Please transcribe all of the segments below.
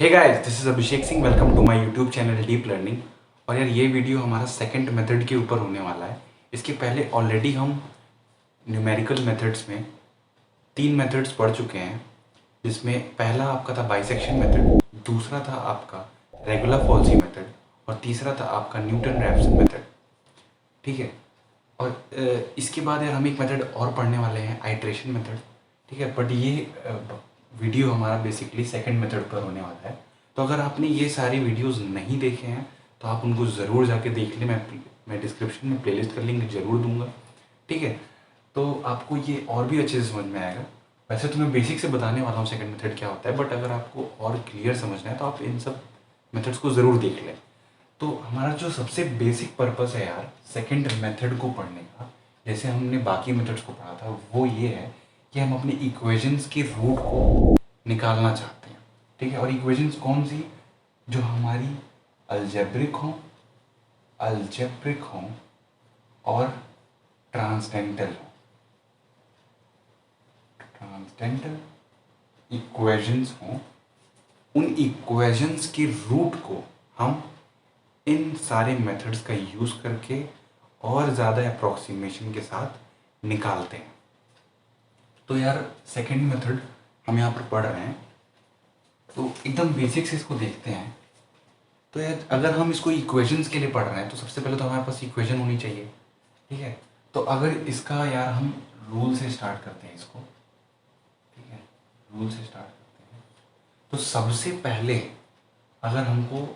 Hey guys, this is Abhishek Singh. Welcome to my YouTube channel deep learning. और यार ये video हमारा सेकंड मेथड के ऊपर होने वाला है। इसके पहले ऑलरेडी हम न्यूमेरिकल मेथड्स में 3 मेथड्स पढ़ चुके हैं, जिसमें पहला आपका था बाइसेक्शन मेथड, दूसरा था आपका रेगुलर फॉल्सी मेथड और तीसरा था आपका न्यूटन रैप्सन मेथड। ठीक है। और इसके बाद यार हम एक मेथड और पढ़ने वाले हैं, आइट्रेशन मेथड। ठीक है। बट ये वीडियो हमारा बेसिकली सेकंड मेथड पर होने वाला है। तो अगर आपने ये सारी वीडियोस नहीं देखे हैं तो आप उनको ज़रूर जाके देख लें। मैं डिस्क्रिप्शन में प्लेलिस्ट का लिंक ज़रूर दूंगा। ठीक है। तो आपको ये और भी अच्छे से समझ में आएगा। वैसे तो मैं बेसिक से बताने वाला हूँ सेकंड मेथड क्या होता है, बट अगर आपको और क्लियर समझना है तो आप इन सब मेथड्स को ज़रूर देख लें। तो हमारा जो सबसे बेसिक पर्पस है यार सेकंड मेथड को पढ़ने का, जैसे हमने बाकी मेथड्स को पढ़ा था, वो ये है कि हम अपने इक्वेशंस के रूट को निकालना चाहते हैं। ठीक है। और इक्वेशंस कौन सी? जो हमारी अल्जेब्रिक हों और ट्रांसडेंटल इक्वेशंस हों। उन इक्वेशंस के रूट को हम इन सारे मेथड्स का यूज़ करके और ज़्यादा अप्रॉक्सीमेशन के साथ निकालते हैं। तो यार सेकंड मेथड हम यहाँ पर पढ़ रहे हैं, तो एकदम बेसिक से इसको देखते हैं। तो यार अगर हम इसको इक्वेशंस के लिए पढ़ रहे हैं तो सबसे पहले तो हमारे पास इक्वेशन होनी चाहिए। ठीक है। तो अगर इसका यार हम रूल से स्टार्ट करते हैं इसको। ठीक है। रूल से स्टार्ट करते हैं तो सबसे पहले अगर हमको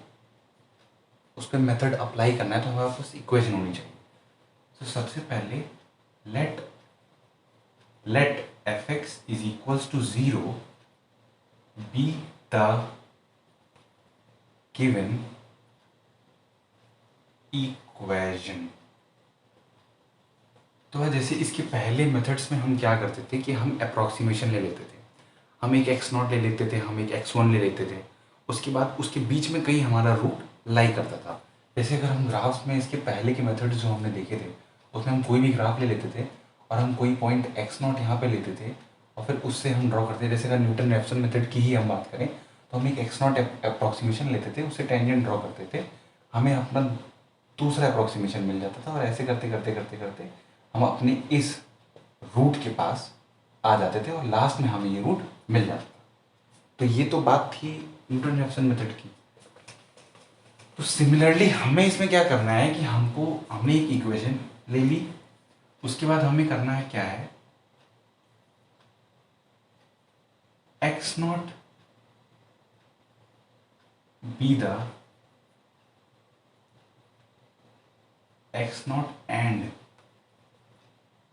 उस पर मेथड अप्लाई करना है तो हमारे पास इक्वेशन होनी चाहिए। तो सबसे पहले let f x is equals to 0 be the given equation. तो जैसे इसके पहले मेथड्स में हम क्या करते थे कि हम अप्रॉक्सीमेशन ले लेते थे। हम एक x0 ले लेते थे, हम एक x1 ले लेते थे। उसके बाद उसके बीच में कहीं हमारा रूट लाई करता था। जैसे अगर हम ग्राफ्स में इसके पहले के मेथड्स जो हमने देखे थे उसमें हम कोई भी ग्राफ ले लेते थे और हम कोई पॉइंट x0 यहाँ पे लेते थे और फिर उससे हम ड्रॉ करते थे। जैसे अगर न्यूटन रैप्सन मेथड की ही हम बात करें तो हम एक x0 अप्रॉक्सीमेशन लेते थे, उससे टेंजेंट ड्रॉ करते थे, हमें अपना दूसरा अप्रॉक्सीमेशन मिल जाता था और ऐसे करते करते करते करते हम अपने इस रूट के पास आ जाते थे और लास्ट में हमें ये रूट मिल जाता था। तो ये तो बात थी न्यूटन रैप्सन मेथड की। तो सिमिलरली हमें इसमें क्या करना है कि हमने एक इक्वेशन ले ली, उसके बाद हमें करना है क्या है, x0 be the x0 and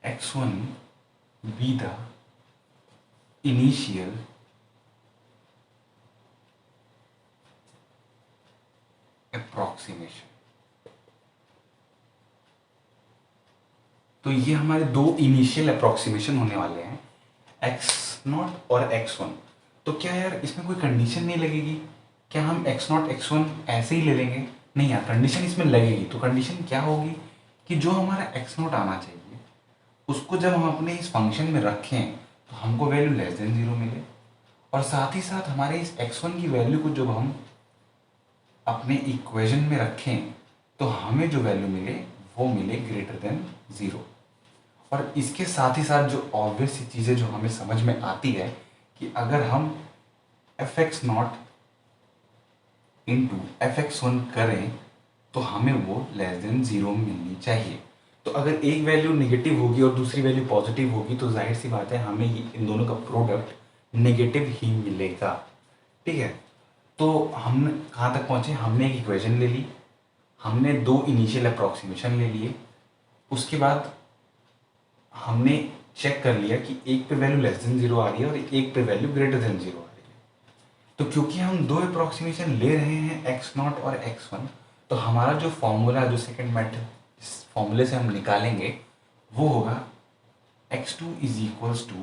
x1 be the initial approximation. तो ये हमारे दो इनिशियल अप्रॉक्सीमेशन होने वाले हैं, x0 और x1। तो क्या यार इसमें कोई कंडीशन नहीं लगेगी? क्या हम x0 x1 ऐसे ही ले लेंगे? नहीं यार, कंडीशन इसमें लगेगी। तो कंडीशन क्या होगी कि जो हमारा x0 आना चाहिए उसको जब हम अपने इस फंक्शन में रखें तो हमको वैल्यू लेस देन 0 मिले, और साथ ही साथ हमारे इस x1 की वैल्यू को जब हम अपने इक्वेशन में रखें तो हमें जो वैल्यू मिले वो मिले ग्रेटर देन 0। और इसके साथ ही साथ जो ऑब्वियस सी चीज़ें जो हमें समझ में आती है कि अगर हम fx0 इंटू fx1 करें तो हमें वो लेस देन 0 मिलनी चाहिए। तो अगर एक वैल्यू नेगेटिव होगी और दूसरी वैल्यू पॉजिटिव होगी तो जाहिर सी बात है हमें इन दोनों का प्रोडक्ट नेगेटिव ही मिलेगा। ठीक है। तो हम कहाँ तक पहुँचे? हमने एक इक्वेशन ले ली, हमने दो इनिशियल अप्रॉक्सीमेशन ले लिए, उसके बाद हमने चेक कर लिया कि एक पे वैल्यू लेस देन 0 आ रही है और एक पे वैल्यू ग्रेटर देन 0 आ रही है। तो क्योंकि हम दो अप्रॉक्सीमेशन ले रहे हैं x0 और x1, तो हमारा जो फॉर्मूला, जो सेकंड मेथड इस फॉर्मूले से हम निकालेंगे वो होगा x2 is equals to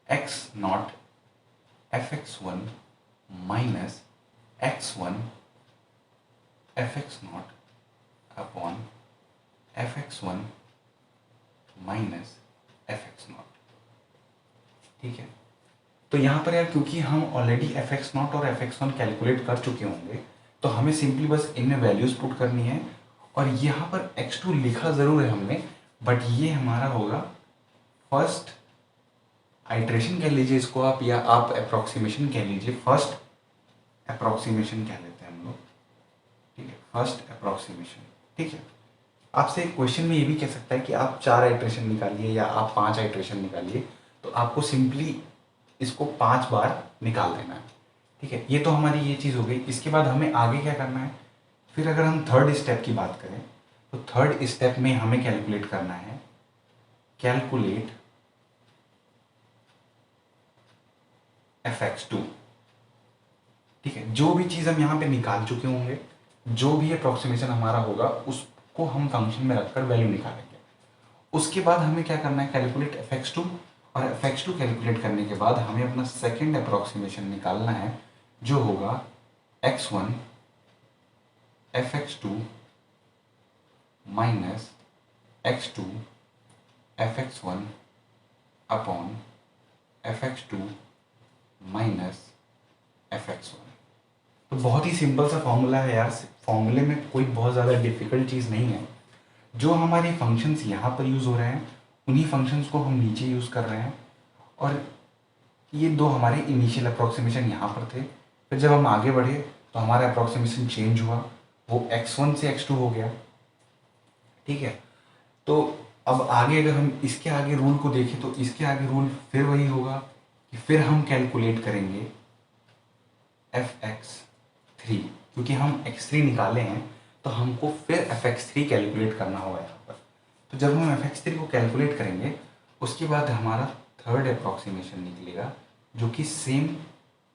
x0 fx1 minus x1 fx0 upon fx1 minus fx0। ठीक है। तो यहाँ पर यार क्योंकि हम ऑलरेडी एफ एक्स नॉट और एफ एक्स वन कैलकुलेट कर चुके होंगे, तो हमें सिंपली बस इनमें वैल्यूज पुट करनी है। और यहाँ पर एक्स टू लिखा ज़रूर है हमने, बट ये हमारा होगा फर्स्ट आइट्रेशन कह लीजिए इसको आप, या आप अप्रॉक्सीमेशन कह लीजिए। फर्स्ट अप्रॉक्सीमेशन कह लेते हैं हम लोग, ठीक है, फर्स्ट अप्रॉक्सीमेशन। ठीक है, आपसे क्वेश्चन में ये भी कह सकता है कि आप 4 आइट्रेशन निकालिए या आप 5 आइट्रेशन निकालिए, तो आपको सिंपली इसको 5 बार निकाल देना है। ठीक है, ये तो हमारी ये चीज़ हो गई। इसके बाद हमें आगे क्या करना है, फिर अगर हम थर्ड स्टेप की बात करें तो थर्ड स्टेप में हमें कैलकुलेट करना है, कैलकुलेट एफ एक्स टू। ठीक है, जो भी चीज़ हम यहाँ पे निकाल चुके होंगे, जो भी अप्रॉक्सीमेशन हमारा होगा, उसको हम फंक्शन में रखकर वैल्यू निकालेंगे। उसके बाद हमें क्या करना है, कैलकुलेट एफ एक्स टू। और एफ एक्स टू कैलकुलेट करने के बाद हमें अपना सेकेंड अप्रॉक्सीमेशन निकालना है, जो होगा x one f x two minus x two f x one upon f x two minus f x one. तो बहुत ही सिंपल सा फॉर्मूला है यार, फॉर्मूले में कोई बहुत ज़्यादा डिफिकल्ट चीज़ नहीं है। जो हमारे फंक्शंस यहाँ पर यूज़ हो रहे हैं, उन्हीं फंक्शंस को हम नीचे यूज़ कर रहे हैं। और ये दो हमारे इनिशियल अप्रॉक्सीमेशन यहाँ पर थे, फिर जब हम आगे बढ़े तो हमारा अप्रॉक्सीमेशन चेंज हुआ, वो x1 से x2 हो गया। ठीक है, तो अब आगे अगर हम इसके आगे रूल को देखें तो इसके आगे रूल फिर वही होगा कि फिर हम कैलकुलेट करेंगे एफ एक्स थ्री, क्योंकि हम x3 निकाले हैं तो हमको फिर एफ एक्स थ्री कैलकुलेट करना होगा यहाँ पर। तो जब हम एफ एक्स थ्री को कैलकुलेट करेंगे, उसके बाद हमारा थर्ड अप्रॉक्सीमेशन निकलेगा, जो कि सेम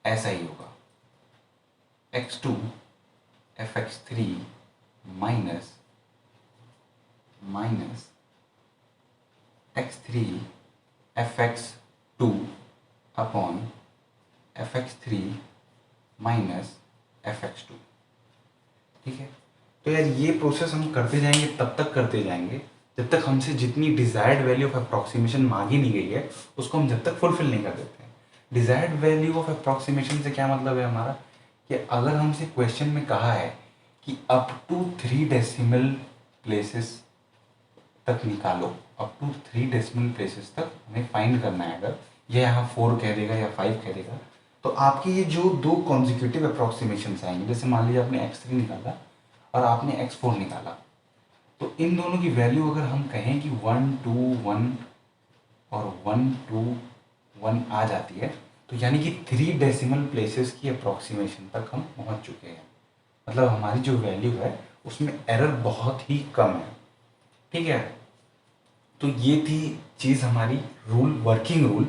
ऐसा ही होगा, x two f x three minus x three f x two upon f x three minus f x two. ठीक है, तो यार ये प्रोसेस हम करते जाएंगे, तब तक करते जाएंगे जब तक हमसे जितनी डिजायर्ड वैल्यू ऑफ अप्रॉक्सीमेशन मांगी नहीं गई है, उसको हम जब तक फुलफिल नहीं कर देते हैं। डिजायर्ड वैल्यू ऑफ अप्रॉक्सीमेशन से क्या मतलब है हमारा, कि अगर हमसे क्वेश्चन में कहा है कि अप टू 3 डेसिमल प्लेसेस तक निकालो, अप टू 3 डेसिमल प्लेसेस तक हमें फाइंड करना है, अगर ये यहाँ 4 कह देगा या 5 कह देगा, तो आपके ये जो दो कॉन्जिक्यूटिव अप्रॉक्सीमेशन आएंगे, जैसे मान लीजिए आपने x3 निकाला और आपने x4 निकाला, तो इन दोनों की वैल्यू अगर हम कहें कि 1 2 1 और 1 2 1 आ जाती है, तो यानी कि 3 डेसिमल प्लेसेस की अप्रॉक्सीमेशन तक हम पहुंच चुके हैं। मतलब हमारी जो वैल्यू है उसमें एरर बहुत ही कम है। ठीक है, तो ये थी चीज़ हमारी रूल, वर्किंग रूल,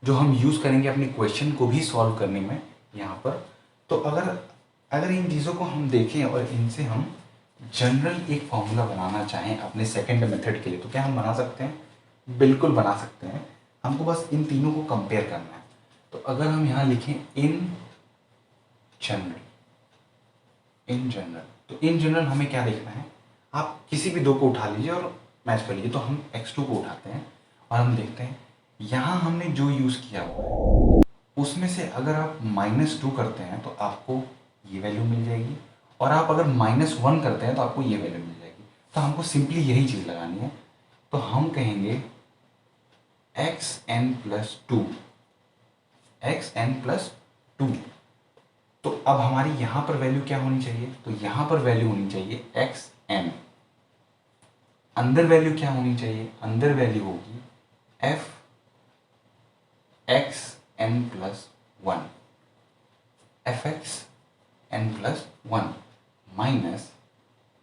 जो हम यूज़ करेंगे अपने क्वेश्चन को भी सॉल्व करने में यहाँ पर। तो अगर इन चीज़ों को हम देखें और इनसे हम जनरल एक फॉर्मूला बनाना चाहें अपने सेकंड मेथड के लिए, तो क्या हम बना सकते हैं? बिल्कुल बना सकते हैं। हमको बस इन तीनों को कंपेयर करना है। तो अगर हम यहाँ लिखें इन जनरल, तो इन जनरल हमें क्या देखना है, आप किसी भी दो को उठा लीजिए और मैच कर लीजिए। तो हम x2 को उठाते हैं और हम देखते हैं यहाँ हमने जो यूज़ किया हुआ है उसमें से अगर आप -2 करते हैं तो आपको ये वैल्यू मिल जाएगी, और आप अगर -1 करते हैं तो आपको ये वैल्यू मिल जाएगी। तो हमको सिंपली यही चीज़ लगानी है। तो हम कहेंगे xn+2, xn+2। तो अब हमारी यहाँ पर वैल्यू क्या होनी चाहिए, तो यहाँ पर वैल्यू होनी चाहिए xn। अंदर वैल्यू क्या होनी चाहिए, अंदर वैल्यू होगी fxn+1, fxn+1 minus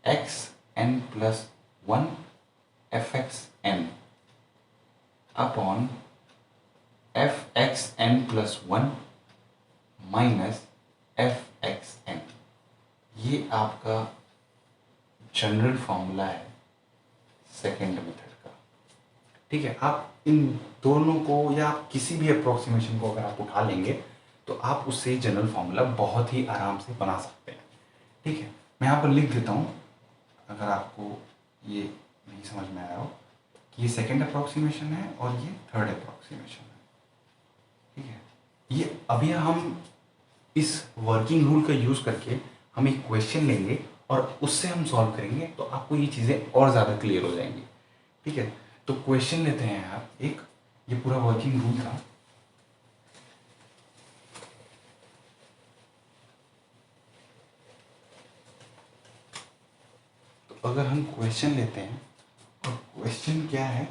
xn+1 fxn upon fxn+1 minus fxn। ये आपका जनरल फॉर्मूला है सेकेंड मेथड का। ठीक है, आप इन दोनों को या आप किसी भी अप्रोक्सीमेशन को अगर आप उठा लेंगे तो आप उससे जनरल फॉर्मूला बहुत ही आराम से बना सकते हैं। ठीक है, मैं यहाँ पर लिख देता हूँ अगर आपको ये नहीं समझ में आया हो कि ये सेकेंड अप्रोक्सीमेशन है और ये थर्ड अप्रोक्सीमेशन है। ठीक है, ये अभी हम इस वर्किंग रूल का यूज़ करके हम एक क्वेश्चन लेंगे और उससे हम सॉल्व करेंगे, तो आपको ये चीज़ें और ज़्यादा क्लियर हो जाएंगी। ठीक है, तो क्वेश्चन लेते हैं आप एक, ये पूरा वर्किंग रूल था। तो अगर हम क्वेश्चन लेते हैं, और क्वेश्चन क्या है,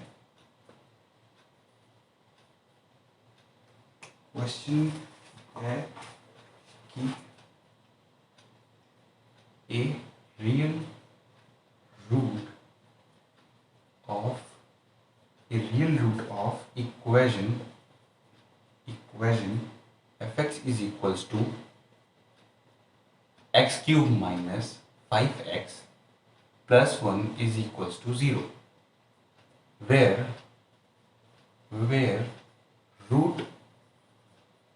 क्वेश्चन है कि a real root of equation fx is equals to x cube minus 5x plus 1 is equals to 0, where root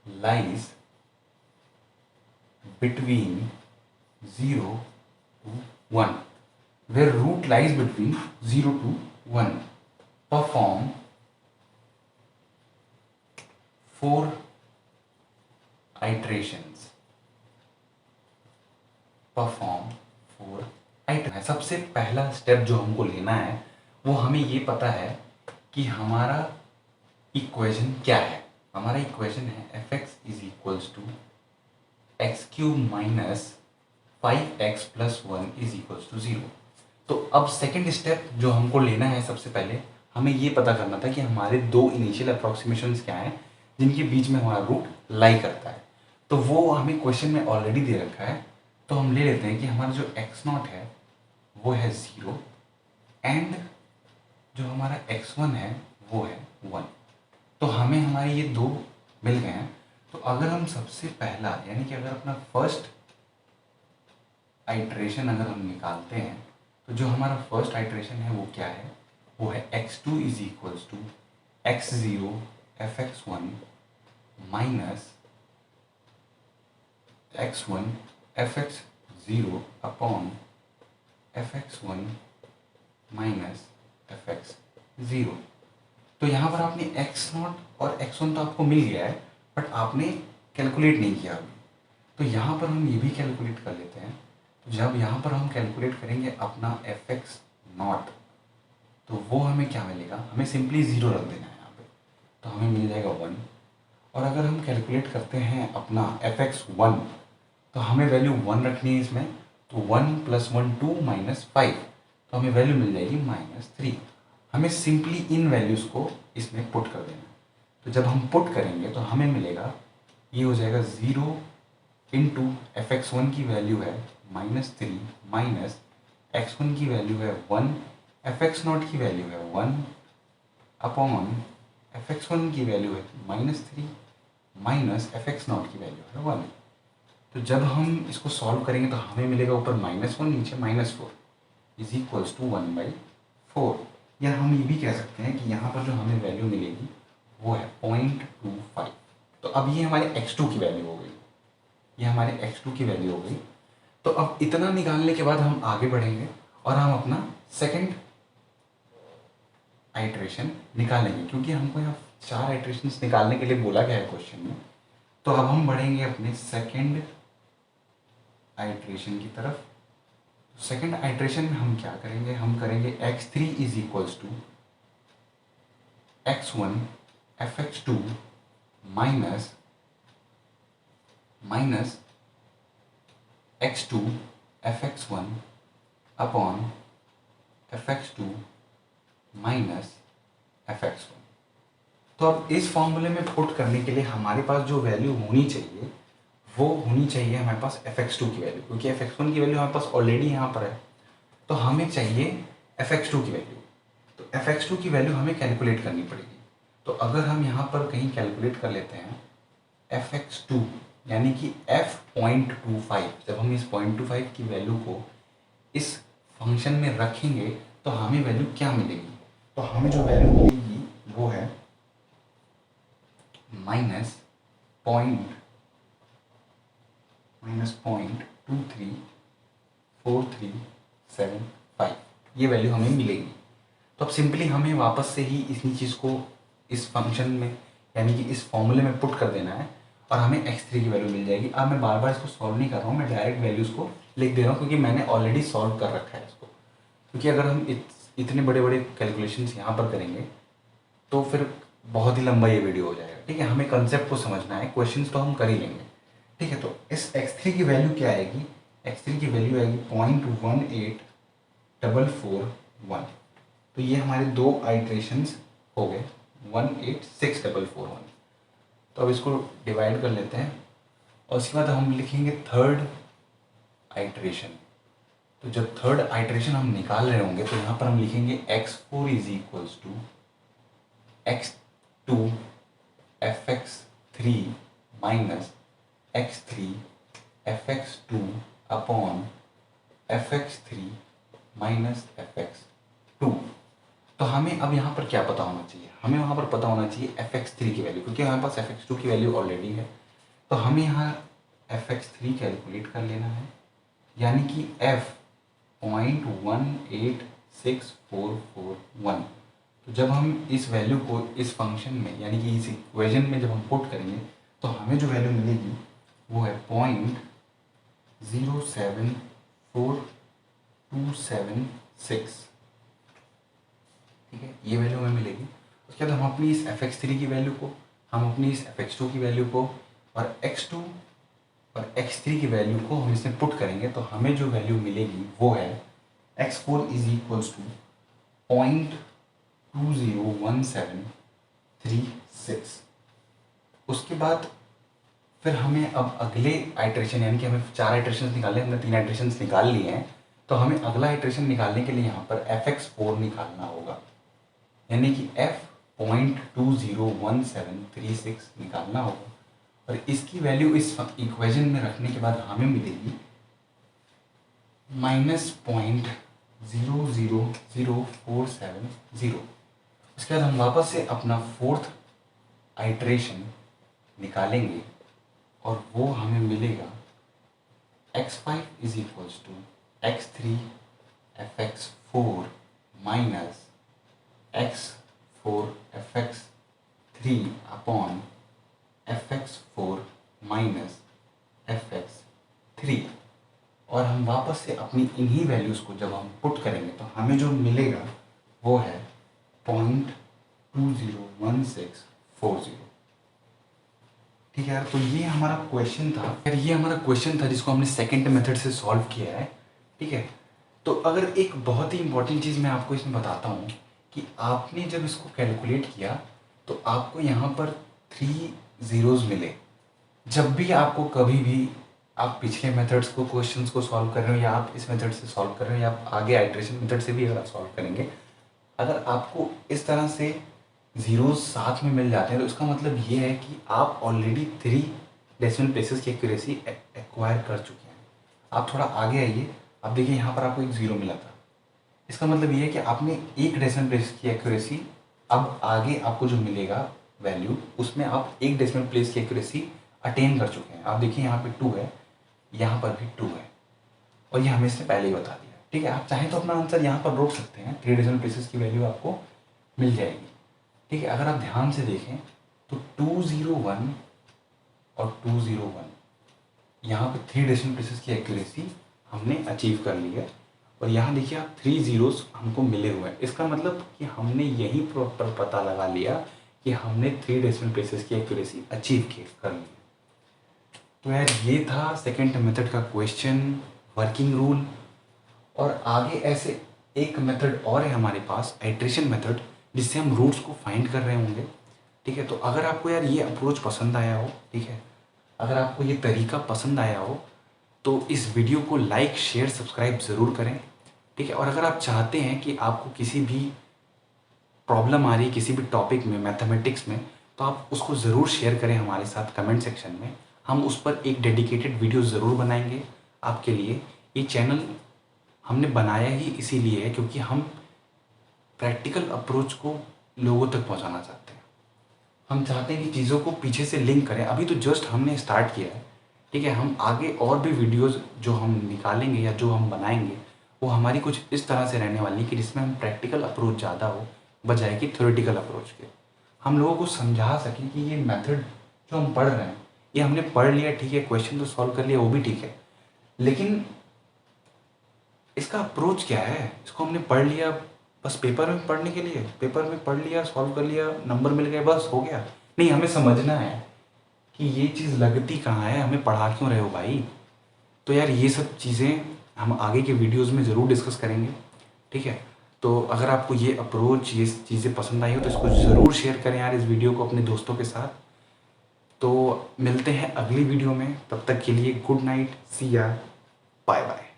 lies between 0 to 1, where root lies between 0 to 1. Perform 4 iterations. सबसे पहला step जो हमको लेना है वो हमें ये पता है कि हमारा इक्वेशन क्या है। हमारा इक्वेशन है fx is equals to x cube minus 5x plus 1 is equals to 0। तो अब सेकेंड स्टेप जो हमको लेना है, सबसे पहले हमें ये पता करना था कि हमारे दो इनिशियल अप्रॉक्सीमेशंस क्या हैं जिनके बीच में हमारा रूट लाई करता है। तो वो हमें क्वेश्चन में ऑलरेडी दे रखा है, तो हम ले लेते हैं कि हमारा जो x0 है वो है 0 एंड जो हमारा x1 है वो है 1। तो हमें हमारे ये दो मिल गए हैं। तो अगर हम सबसे पहला यानी कि अगर अपना फर्स्ट आइट्रेशन अगर हम निकालते हैं, तो जो हमारा फर्स्ट आइट्रेशन है वो क्या है, वो है x2 is equals to x0 fx1 minus x1 fx0 upon fx1 minus fx0। तो यहाँ पर आपने x0 और x1 तो आपको मिल गया है, बट आपने कैलकुलेट नहीं किया अभी। तो यहाँ पर हम ये भी कैलकुलेट कर लेते हैं। तो जब यहाँ पर हम कैलकुलेट करेंगे अपना fx0, तो वो हमें क्या मिलेगा, हमें सिंपली 0 रख देना है यहाँ पे, तो हमें मिल जाएगा 1। और अगर हम कैलकुलेट करते हैं अपना fx1, तो हमें वैल्यू 1 रखनी है इसमें, तो 1 प्लस 1 2 माइनस 5, तो हमें वैल्यू मिल जाएगी -3। हमें सिंपली इन वैल्यूज़ को इसमें पुट कर देना है। तो जब हम पुट करेंगे तो हमें मिलेगा, ये हो जाएगा 0 इंटू fx1 की वैल्यू है -3 माइनस x1 की वैल्यू है 1, fx0 की वैल्यू है 1 अपॉन fx1 की वैल्यू है -3 माइनस fx0 की वैल्यू है 1। तो जब हम इसको सॉल्व करेंगे तो हमें मिलेगा ऊपर -1 नीचे -4 इज इक्वल्स टू 1/4। या हम ये भी कह सकते हैं कि यहाँ पर जो हमें वैल्यू मिलेगी वो है 0.25। तो अब ये हमारे x2 की वैल्यू हो गई, ये हमारे x2 की वैल्यू हो गई। तो अब इतना निकालने के बाद हम आगे बढ़ेंगे और हम अपना सेकंड आइट्रेशन निकालेंगे, क्योंकि हमको यहाँ 4 आइट्रेशंस निकालने के लिए बोला गया है क्वेश्चन में। तो अब हम बढ़ेंगे अपने सेकंड आइट्रेशन की तरफ। सेकंड आइट्रेशन में हम क्या करेंगे, हम करेंगे x3 is equals to x1 fx2 minus x2 fx1 upon fx2 minus fx1। तो अब इस फॉर्मूले में पुट करने के लिए हमारे पास जो वैल्यू होनी चाहिए वो होनी चाहिए हमारे पास fx2 की वैल्यू, क्योंकि fx1 की वैल्यू हमारे पास ऑलरेडी यहाँ पर है। तो हमें चाहिए fx2 की वैल्यू। तो fx2 की वैल्यू हमें कैलकुलेट करनी पड़ेगी। तो अगर हम यहाँ पर कहीं कैलकुलेट कर लेते हैं fx2 यानी कि f.25, जब हम इस 0.25 की वैल्यू को इस फंक्शन में रखेंगे तो हमें वैल्यू क्या मिलेगी, तो हमें जो वैल्यू मिलेगी वो है -0.234375, ये वैल्यू हमें मिलेगी। तो अब सिंपली हमें वापस से ही इसी चीज़ को इस फंक्शन में यानी कि इस फॉर्मूले में पुट कर देना है और हमें x3 की वैल्यू मिल जाएगी। अब मैं बार बार इसको सॉल्व नहीं कर रहा हूँ, मैं डायरेक्ट वैल्यूज़ को लिख दे रहा हूँ क्योंकि मैंने ऑलरेडी सॉल्व कर रखा है इसको। क्योंकि अगर हम इतने बड़े बड़े कैलकुलेशंस यहाँ पर करेंगे तो फिर बहुत ही लंबा ये वीडियो हो जाएगा। ठीक है, हमें कंसेप्ट को समझना है, क्वेश्चंस तो हम कर ही लेंगे। ठीक है, तो इस x3 की वैल्यू क्या आएगी? x3 की वैल्यू आएगी 0.18441। तो ये हमारे दो आइट्रेशंस हो गए, 18641। तो अब इसको डिवाइड कर लेते हैं और उसके बाद हम लिखेंगे थर्ड आइट्रेशन। तो जब थर्ड आइट्रेशन हम निकाल रहे होंगे तो यहाँ पर हम लिखेंगे x4 is equals to x2 fx3 minus x3 fx2 upon fx3 minus fx2। तो हमें अब यहाँ पर क्या पता होना चाहिए? हमें वहाँ पर पता होना चाहिए fx3 की वैल्यू, क्योंकि हमारे पास fx2 की वैल्यू ऑलरेडी है। तो हमें यहाँ fx3 कैलकुलेट कर लेना है, यानी कि f 0.18641। तो जब हम इस वैल्यू को इस फंक्शन में यानी कि इस इक्वेशन में जब हम पुट करेंगे तो हमें जो वैल्यू मिलेगी वो है 0.074276। ठीक है, ये वैल्यू हमें मिलेगी। उसके बाद हम अपनी इस fx3 की वैल्यू को, हम अपनी इस fx2 की वैल्यू को और x2 और x3 की वैल्यू को हम इसमें पुट करेंगे तो हमें जो वैल्यू मिलेगी वो है x4 इज इक्वल्स टू 0.201736। उसके बाद फिर हमें अब अगले आइट्रेशन, यानी कि हमें 4 आइट्रेशन निकालने, हमने 3 आइट्रेशन निकाल लिए हैं, तो हमें अगला आइट्रेशन निकालने के लिए यहाँ पर fx4 निकालना होगा, यानी कि f 0.201736 निकालना होगा। और इसकी वैल्यू इस इक्वेशन में रखने के बाद हमें मिलेगी -0.000470। उसके बाद हम वापस से अपना फोर्थ आइट्रेशन निकालेंगे और वो हमें मिलेगा x5 is equals to x3 fx4 minus x4 fx3 upon fx4 minus fx3। और हम वापस से अपनी इन्हीं वैल्यूज़ को जब हम पुट करेंगे तो हमें जो मिलेगा वो है 0.201640। ठीक है यार, तो ये हमारा क्वेश्चन था यार, ये हमारा क्वेश्चन था जिसको हमने सेकंड मेथड से सॉल्व किया है। ठीक है, तो अगर एक बहुत ही इंपॉर्टेंट चीज़ मैं आपको इसमें बताता हूँ कि आपने जब इसको कैलकुलेट किया तो आपको यहाँ पर 3 ज़ीरोज़ मिले। जब भी आपको कभी भी आप पिछले मेथड्स को, क्वेश्चंस को सॉल्व कर रहे हो या आप इस मेथड से सॉल्व कर रहे हो या आप आगे आइट्रेशन मेथड से भी अगर आप सॉल्व करेंगे, अगर आपको इस तरह से ज़ीरोज़ साथ में मिल जाते हैं तो इसका मतलब ये है कि आप ऑलरेडी 3 डेसिमल प्लेसेस की एक्यूरेसी एक्वायर कर चुके हैं। आप थोड़ा आगे आइए, आप देखिए यहाँ पर आपको एक ज़ीरो मिला था, इसका मतलब ये है कि आपने एक डेसिमल प्लेस की एक्यूरेसी, अब आगे आपको जो मिलेगा वैल्यू उसमें आप एक डेसिमल प्लेस की एक्यूरेसी अटेन कर चुके हैं। आप देखिए यहाँ पे 2 है, यहाँ पर भी 2 है और ये हमें इसने पहले ही बता दिया। ठीक है, आप चाहें तो अपना आंसर यहाँ पर रोक सकते हैं, 3 डेसिमल प्लेसेस की वैल्यू आपको मिल जाएगी। ठीक है, अगर आप ध्यान से देखें तो 201 और 201 यहाँ पे 3 डेसिमल प्लेसेस की एक्यूरेसी हमने अचीव कर ली है और यहाँ देखिए आप 3 ज़ीरोज़ हमको मिले हुए हैं। इसका मतलब कि हमने यही प्रॉपर पता लगा लिया कि हमने 3 डेसिमल प्लेसेस की एक्यूरेसी अचीव कर ली। तो यार ये था सेकंड मेथड का क्वेश्चन, वर्किंग रूल। और आगे ऐसे एक मेथड और है हमारे पास, आइट्रेशन मेथड, जिससे हम रूट्स को फाइंड कर रहे होंगे। ठीक है, तो अगर आपको यार ये अप्रोच पसंद आया हो, ठीक है, अगर आपको ये तरीका पसंद आया हो तो इस वीडियो को लाइक, शेयर, सब्सक्राइब ज़रूर करें। ठीक है, और अगर आप चाहते हैं कि आपको किसी भी प्रॉब्लम आ रही है किसी भी टॉपिक में, मैथमेटिक्स में, तो आप उसको ज़रूर शेयर करें हमारे साथ कमेंट सेक्शन में। हम उस पर एक डेडिकेटेड वीडियो ज़रूर बनाएंगे आपके लिए। ये चैनल हमने बनाया ही इसीलिए है क्योंकि हम प्रैक्टिकल अप्रोच को लोगों तक पहुंचाना चाहते हैं। हम चाहते हैं कि चीज़ों को पीछे से लिंक करें। अभी तो जस्ट हमने स्टार्ट किया है। ठीक है, हम आगे और भी वीडियोस जो हम निकालेंगे या जो हम बनाएंगे वो हमारी कुछ इस तरह से रहने वाली है कि जिसमें हम प्रैक्टिकल अप्रोच ज़्यादा हो बजाय कि थ्योरेटिकल अप्रोच के। हम लोगों को समझा सकें कि ये मेथड जो हम पढ़ रहे हैं ये हमने पढ़ लिया ठीक है, क्वेश्चन तो सॉल्व कर लिया वो भी ठीक है, लेकिन इसका अप्रोच क्या है? इसको हमने पढ़ लिया बस पेपर में पढ़ने के लिए, पेपर में पढ़ लिया, सॉल्व कर लिया, नंबर मिल गए, बस हो गया। नहीं, हमें समझना है कि ये चीज़ लगती कहाँ है, हमें पढ़ा क्यों रहे हो भाई। तो यार ये सब चीज़ें हम आगे के वीडियोज़ में ज़रूर डिस्कस करेंगे, ठीक है। तो अगर आपको ये अप्रोच, ये चीज़ें पसंद आई हो तो इसको ज़रूर शेयर करें यार, इस वीडियो को अपने दोस्तों के साथ। तो मिलते हैं अगली वीडियो में, तब तक के लिए गुड नाइट, सी या, बाय बाय।